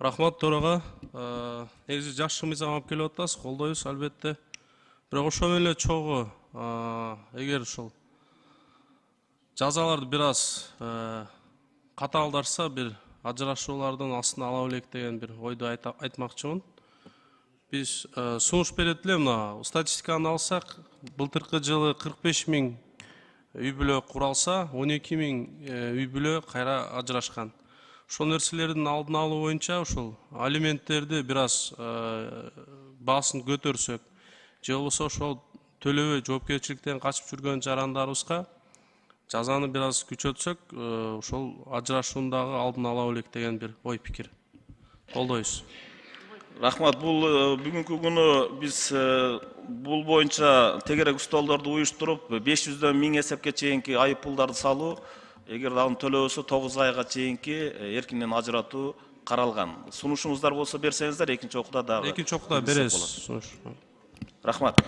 Рахмат төрага. Негизи жакшы мыйзам алып келип атасыз, колдойбуз албетте. Бирок ошол эле чогуу, эгер ушул жазаларды бир аз катаалдарса, бир ажырашуулардын астына ала билек деген бир ойду айтмакчымын. Биз сунуш берет эле, мына статистиканы алсак, былтыркы жылы 45 000 үй бүлө куралса, 12 000 үй бүлө кайра ажырашкан. Ошол нерселердин алдын алуу боюнча ушул алименттерди бир аз баасын көтөрсөк, же болбосо ошол төлөбөй жоопкерчиликтен качып жүргөн жарандарыбызга жазаны бир аз күчөтсөк, ошол ажырашуундагы алдын ала элек деген бир ой пикир. Колдойбуз. Рахмат, бул бүгүнкү күнү биз бул боюнча тегерек столдорду уюштуруп 500дөн 1000 эсепке чейинки айып пулдарды салуу, эгер аны төлөбөсө 9 айга чейинки эркинен ажыратуу каралган. Сунушуңуздар болсо берсеңиздер, экинчи окууда дагы. Экинчи окууда беребиз. Рахмат.